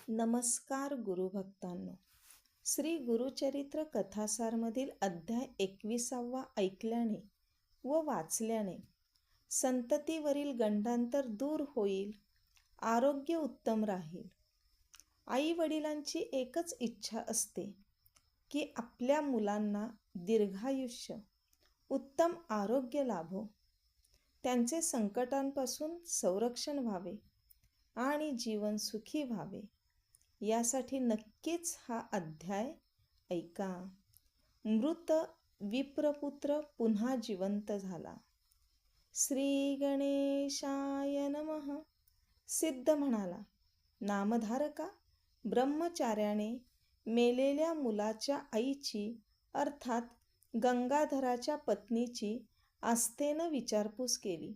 नमस्कार गुरुभक्तांनो. श्री गुरुचरित्र कथासारमधील अध्याय 21 ऐकल्याने व वाचल्याने संततीवरील गंडांतर दूर होईल, आरोग्य उत्तम राहील. आई वडिलांची एकच इच्छा असते की आपल्या मुलांना दीर्घायुष्य, उत्तम आरोग्य लाभो, त्यांचे संकटांपासून संरक्षण व्हावे आणि जीवन सुखी व्हावे. यासाठी नक्कीच हा अध्याय ऐका. मृत विप्रपुत्र पुन्हा जिवंत झाला. श्री गणेशाय नमः. सिद्ध म्हणाला, नामधारका, ब्रह्मचार्याने मेलेल्या मुलाच्या आईची अर्थात गंगाधराच्या पत्नीची आस्थेनं विचारपूस केली.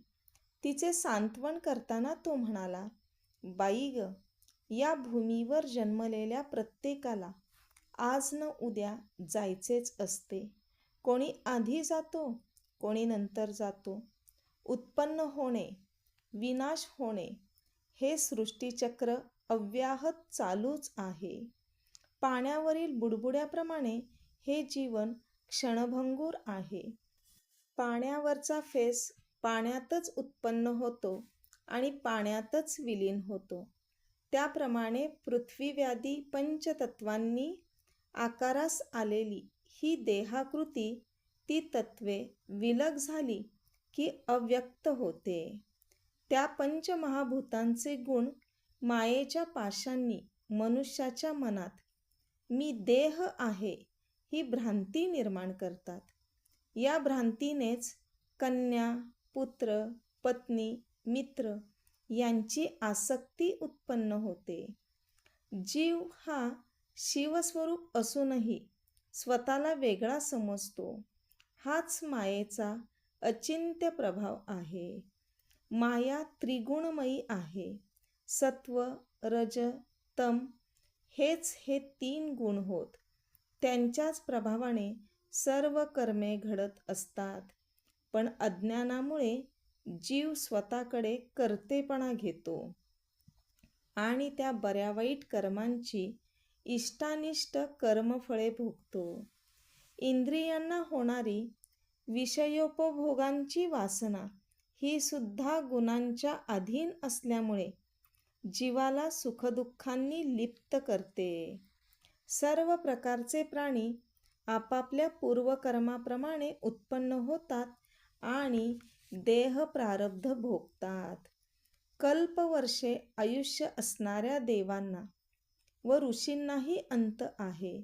तिचे सांत्वन करताना तो म्हणाला, बाई ग, या भूमीवर जन्मलेल्या प्रत्येकाला आज न उद्या जायचेच असते. कोणी आधी जातो, कोणी नंतर जातो. उत्पन्न होणे, विनाश होणे हे सृष्टीचक्र अव्याहत चालूच आहे. पाण्यावरील बुडबुड्याप्रमाणे हे जीवन क्षणभंगूर आहे. पाण्यावरचा फेस पाण्यातच उत्पन्न होतो आणि पाण्यातच विलीन होतो. त्याप्रमाणे पृथ्वीव्याधी पंचतत्वांनी आकारास आलेली ही देहाकृती, ती तत्वे विलग झाली की अव्यक्त होते. त्या पंचमहाभूतांचे गुण मायेच्या पाशांनी मनुष्याच्या मनात मी देह आहे ही भ्रांती निर्माण करतात. या भ्रांतीनेच कन्या, पुत्र, पत्नी, मित्र यांची आसक्ती उत्पन्न होते. जीव हा शिवस्वरूप असूनही स्वतःला वेगळा समजतो. हाच मायेचा अचिंत्य प्रभाव आहे. माया त्रिगुणमयी आहे. सत्व, रज, तम हेच हे 3 गुण होत. त्यांच्याच प्रभावाने सर्व कर्मे घडत असतात. पण अज्ञानामुळे जीव स्वतःकडे कर्तेपणा घेतो आणि त्या बऱ्या वाईट कर्मांची इष्टानिष्ट कर्मफळे भोगतो. इंद्रियांना होणारी विषयोपभोगांची वासना ही सुद्धा गुणांच्या अधीन असल्यामुळे जीवाला सुखदुःखांनी लिप्त करते. सर्व प्रकारचे प्राणी आपापल्या पूर्वकर्माप्रमाणे उत्पन्न होतात आणि देह प्रारब्ध भोगतात. कल्पवर्षे आयुष्य असणाऱ्या देवांना व ऋषींनाही अंत आहे.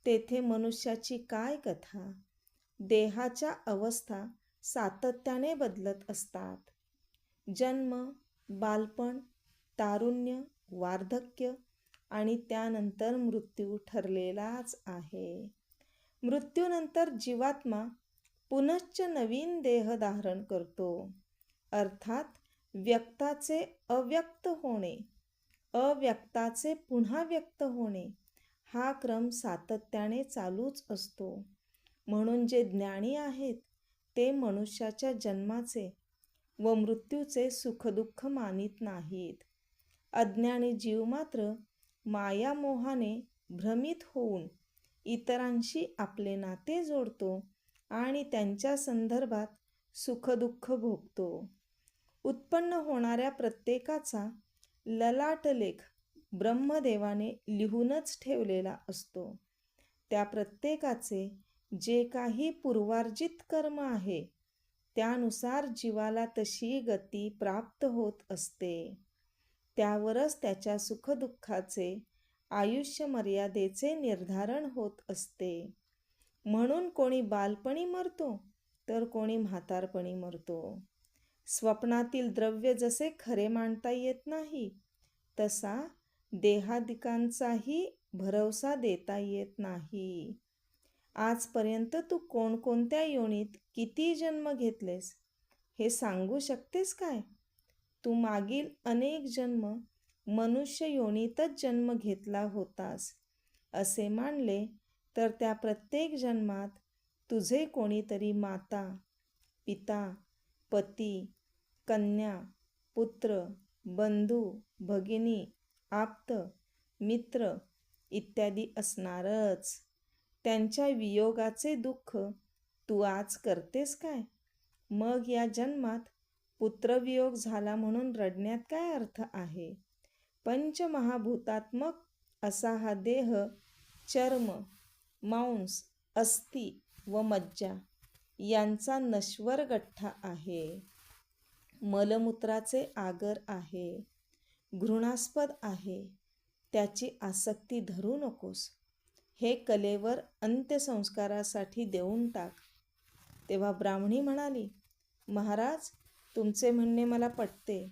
तेथे मनुष्याची काय कथा. देहाच्या अवस्था सातत्याने बदलत असतात. जन्म, बालपण, तारुण्य, वार्धक्य आणि त्यानंतर मृत्यू ठरलेलाच आहे. मृत्यूनंतर जीवात्मा पुनश्च नवीन देह धारण करतो. अर्थात व्यक्ताचे अव्यक्त होणे, अव्यक्ताचे पुन्हा व्यक्त होणे हा क्रम सातत्याने चालूच असतो. म्हणून जे ज्ञानी आहेत ते मनुष्याच्या जन्माचे व मृत्यूचे सुखदुःख मानित नाहीत. अज्ञानी जीव मात्र मायामोहाने भ्रमित होऊन इतरांशी आपले नाते जोडतो आणि त्यांच्या संदर्भात सुखदुःख भोगतो. उत्पन्न होणाऱ्या प्रत्येकाचा ललाटलेख ब्रह्मदेवाने लिहूनच ठेवलेला असतो. त्या प्रत्येकाचे जे काही पूर्वार्जित कर्म आहे त्यानुसार जीवाला तशी गती प्राप्त होत असते. त्यावरच त्याच्या सुखदुःखाचे आयुष्य मर्यादेचे निर्धारण होत असते. म्हणून कोणी बालपणी मरतो तर कोणी म्हातारपणी मरतो. स्वप्नातील द्रव्य जसे खरे मानता येत नाही तसा देहादिकांचाही भरवसा देता येत नाही. आजपर्यंत तू कोणकोणत्या योनीत किती जन्म घेतलेस हे सांगू शकतेस काय? तू मागील अनेक जन्म मनुष्य योनीतच जन्म घेतला होतास असे मानले तर त्या प्रत्येक जन्मात तुझे कोणीतरी माता, पिता, पती, कन्या, पुत्र, बंधू, भगिनी, आप्त मित्र इत्यादी असणारच. त्यांच्या वियोगाचे दुःख तू आज करतेस काय? मग या जन्मात पुत्रवियोग झाला म्हणून रडण्यात काय अर्थ आहे? पंचमहाभूतात्मक असा हा देह चर्म, मांस, अस्थि व मज्जा यांचा नश्वर गठ्ठा आहे. मलमूत्राचे आगर आहे, घृणास्पद आहे. त्याची आसक्ती धरू नकोस. हे कलेवर अंत्यसंस्कारासाठी देऊन टाक. तेव्हा ब्राह्मणी म्हणाली, महाराज, तुमचे म्हणणे मला पटते,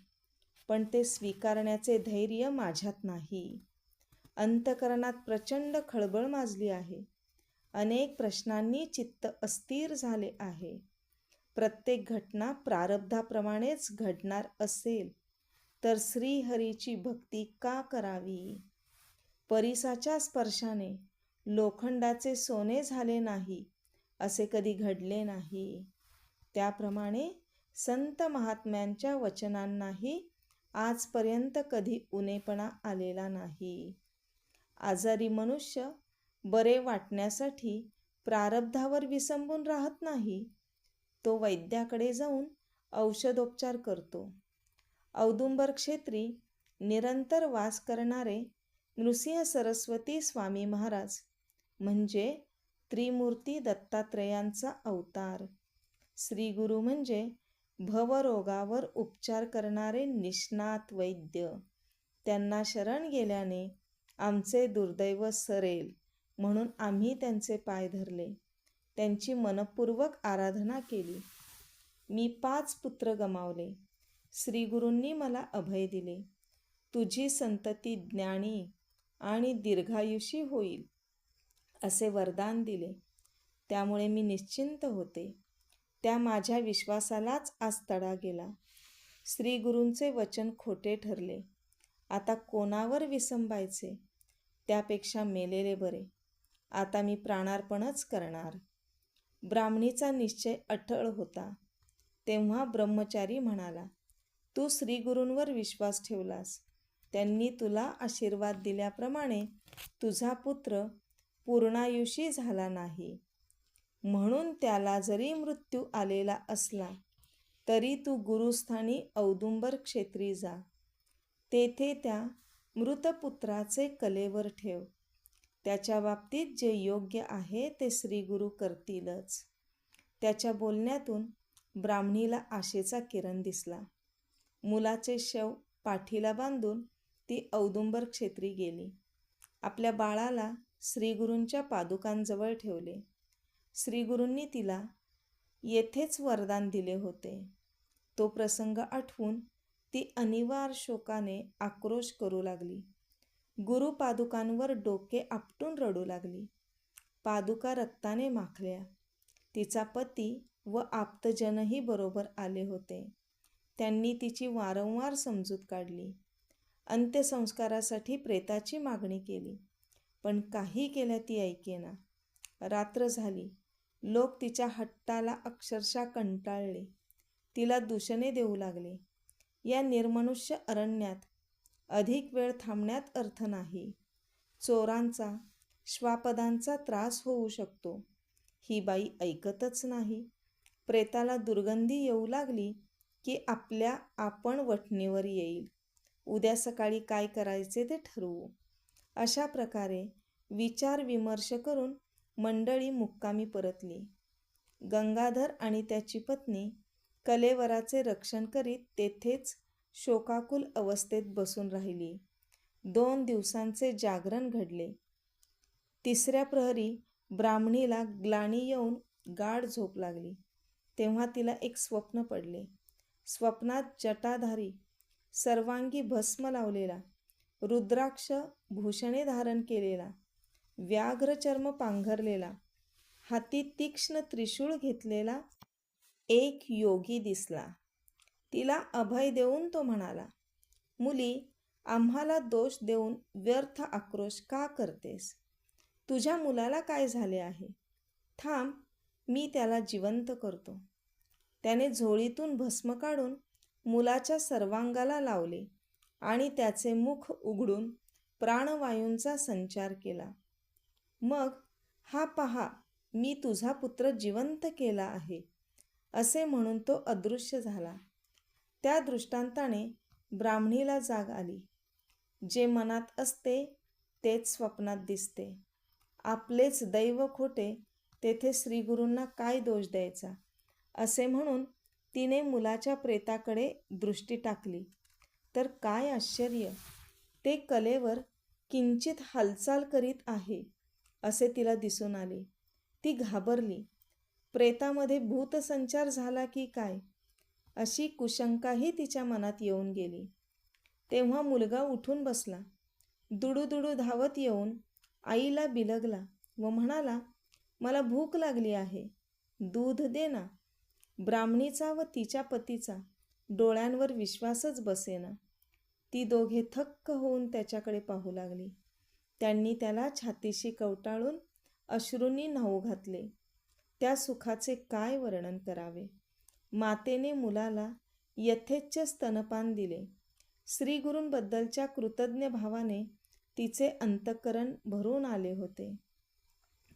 पण ते स्वीकारण्याचे धैर्य माझ्यात नाही. अंतःकरणात प्रचंड खळबळ माजली आहे. अनेक प्रश्नांनी चित्त अस्थिर झाले आहे. प्रत्येक घटना प्रारब्धाप्रमाणेच घडणार असेल तर श्रीहरीची भक्ती का करावी? परिसाच्या स्पर्शाने लोखंडाचे सोने झाले नाही असे कधी घडले नाही. त्याप्रमाणे संत महात्म्यांच्या वचनांनाही आजपर्यंत कधी उणेपणा आलेला नाही. आजारी मनुष्य बरे वाटण्यासाठी प्रारब्धावर विसंबून राहत नाही. तो वैद्याकडे जाऊन औषधोपचार करतो. औदुंबर क्षेत्री निरंतर वास करणारे नृसिंह सरस्वती स्वामी महाराज म्हणजे त्रिमूर्ती दत्तात्रयांचा अवतार. श्रीगुरु म्हणजे भवरोगावर उपचार करणारे निष्णात वैद्य. त्यांना शरण गेल्याने आमचे दुर्दैव सरेल म्हणून आम्ही त्यांचे पाय धरले, त्यांची मनपूर्वक आराधना केली. मी 5 पुत्र गमावले. श्रीगुरूंनी मला अभय दिले. तुझी संतती ज्ञानी आणि दीर्घायुषी होईल असे वरदान दिले. त्यामुळे मी निश्चिंत होते. त्या माझ्या विश्वासालाच आज तडा गेला. श्रीगुरूंचे वचन खोटे ठरले. आता कोणावर विसंबायचे? त्यापेक्षा मेलेले बरे. आता मी प्राणार्पणच करणार. ब्राह्मणीचा निश्चय अटळ होता. तेव्हा ब्रह्मचारी म्हणाला, तू श्रीगुरूंवर विश्वास ठेवलास. त्यांनी तुला आशीर्वाद दिल्याप्रमाणे तुझा पुत्र पूर्णायुषी झाला नाही. म्हणून त्याला जरी मृत्यू आलेला असला तरी तू गुरुस्थानी औदुंबर क्षेत्री जा. तेथे त्या मृतपुत्राचे कलेवर ठेव. त्याच्या बाबतीत जे योग्य आहे ते श्रीगुरू करतीलच. त्याच्या बोलण्यातून ब्राह्मणीला आशेचा किरण दिसला. मुलाचे शव पाठीला बांधून ती औदुंबर क्षेत्री गेली. आपल्या बाळाला श्रीगुरूंच्या पादुकांजवळ ठेवले. श्रीगुरूंनी तिला येथेच वरदान दिले होते. तो प्रसंग आठवून ती अनिवार्य शोकाने आक्रोश करू लागली. गुरु पादुकांवर डोके आपटून रडू लागली. पादुका रक्ताने माखल्या. तिचा पती व आप्तजनही बरोबर आले होते. त्यांनी तिची वारंवार समजूत काढली. अंत्यसंस्कारासाठी प्रेताची मागणी केली, पण काही केल्या ती ऐकेना. रात्र झाली. लोक तिच्या हट्टाला अक्षरशः कंटाळले. तिला दूषणे देऊ लागले. या निर्मनुष्य अरण्यात अधिक वेळ थांबण्यात अर्थ नाही. चोरांचा, श्वापदांचा त्रास होऊ शकतो. ही बाई ऐकतच नाही. प्रेताला दुर्गंधी येऊ लागली की आपण वठणीवर येईल. उद्या सकाळी काय करायचे ते ठरवू. अशा प्रकारे विचार विमर्श करून मंडळी मुक्कामी परतली. गंगाधर आणि त्याची पत्नी कलेवराचे रक्षण करीत तेथेच शोकाकुल अवस्थेत बसून राहिली. 2 दिवसांचे जागरण घडले. 3ऱ्या प्रहरी ब्राह्मणीला ग्लानी येऊन गाढ झोप लागली. तेव्हा तिला एक स्वप्न पडले. स्वप्नात जटाधारी, सर्वांगी भस्म लावलेला, रुद्राक्ष भूषणे धारण केलेला, व्याघ्रचर्म पांघरलेला, हाती तीक्ष्ण त्रिशूळ घेतलेला एक योगी दिसला. तिला अभय देऊन तो म्हणाला, मुली, आम्हाला दोष देऊन व्यर्थ आक्रोश का करतेस? तुझ्या मुलाला काय झाले आहे? थांब, मी त्याला जिवंत करतो. त्याने झोळीतून भस्म काढून मुलाच्या सर्वांगाला लावले आणि त्याचे मुख उघडून प्राणवायूंचा संचार केला. मग हा पहा, मी तुझा पुत्र जिवंत केला आहे, असे म्हणून तो अदृश्य झाला. त्या दृष्टांताने ब्राह्मणीला जाग आली. जे मनात असते तेच स्वप्नात दिसते. आपलेच दैव खोटे, तेथे श्रीगुरूंना काय दोष द्यायचा, असे म्हणून तिने मुलाच्या प्रेताकडे दृष्टी टाकली. तर काय आश्चर्य, ते कलेवर किंचित हालचाल करीत आहे असे तिला दिसून आले. ती घाबरली. प्रेतामध्ये भूतसंचार झाला की काय, अशी कुशंकाही तिच्या मनात येऊन गेली. तेव्हा मुलगा उठून बसला. दुडूदुडू धावत येऊन आईला बिलगला व म्हणाला, मला भूक लागली आहे, दूध दे ना. ब्राह्मणीचा व तिच्या पतीचा डोळ्यांवर विश्वासच बसेना. ती दोघे थक्क होऊन त्याच्याकडे पाहू लागली. त्यांनी त्याला छातीशी कवटाळून अश्रूंनी न्हाऊ घातले. त्या सुखाचे काय वर्णन करावे. मातेने मुलाला यथेच्छ स्तनपान दिले. श्रीगुरूंबद्दलच्या कृतज्ञ भावाने तिचे अंतःकरण भरून आले होते.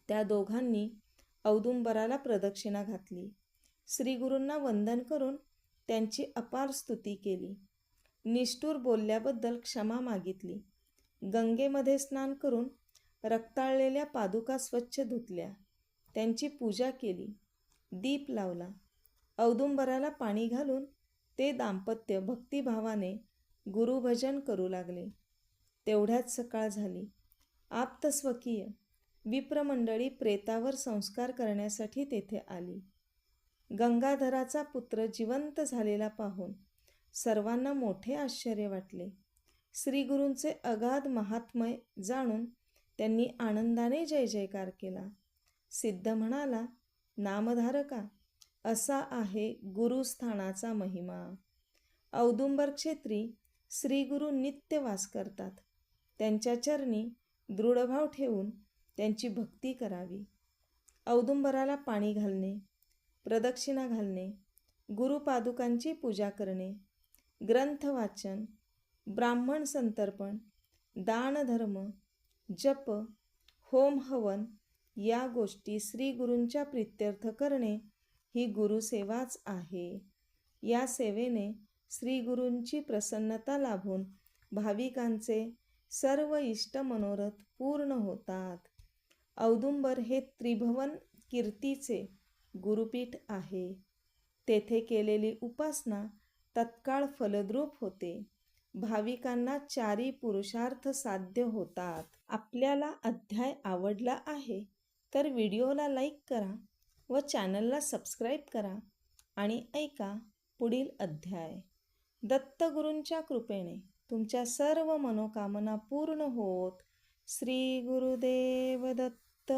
त्या दोघांनी औदुंबराला प्रदक्षिणा घातली. श्रीगुरूंना वंदन करून त्यांची अपार स्तुती केली. निष्ठुर बोलल्याबद्दल क्षमा मागितली. गंगेमध्ये स्नान करून रक्ताळलेल्या पादुका स्वच्छ धुतल्या. त्यांची पूजा केली. दीप लावला. औदुंबराला पाणी घालून ते दाम्पत्य भक्तिभावाने गुरुभजन करू लागले. तेवढ्यात सकाळ झाली. आप्तस्वकीय विप्रमंडळी प्रेतावर संस्कार करण्यासाठी तेथे आली. गंगाधराचा पुत्र जिवंत झालेला पाहून सर्वांना मोठे आश्चर्य वाटले. श्रीगुरूंचे अगाध महात्म्य जाणून त्यांनी आनंदाने जय जयकार केला. सिद्ध म्हणाला, नामधारका, असा आहे गुरुस्थानाचा महिमा. औदुंबर क्षेत्री श्रीगुरू नित्य वास करतात. त्यांच्या चरणी दृढभाव ठेवून त्यांची भक्ती करावी. औदुंबराला पाणी घालणे, प्रदक्षिणा घालणे, गुरुपादुकांची पूजा करणे, ग्रंथ वाचन, ब्राह्मण संतर्पण, दानधर्म, जप, होम हवन या गोष्टी श्रीगुरूंच्या प्रीत्यर्थ करणे ही गुरुसेवाच आहे. या सेवेने श्रीगुरूंची प्रसन्नता लाभून भाविकांचे सर्व इष्ट मनोरथ पूर्ण होतात. औदुंबर हे त्रिभुवन कीर्तीचे गुरुपीठ आहे. तेथे केलेली उपासना तत्काळ फलद्रूप होते. भाविकांना चारी पुरुषार्थ साध्य होतात. आपल्याला अध्याय आवडला आहे तर व्हिडिओला लाईक करा व चॅनलला सबस्क्राईब करा आणि ऐका पुढील अध्याय. दत्तगुरूंच्या कृपेने तुमच्या सर्व मनोकामना पूर्ण होत. श्री गुरुदेव दत्त.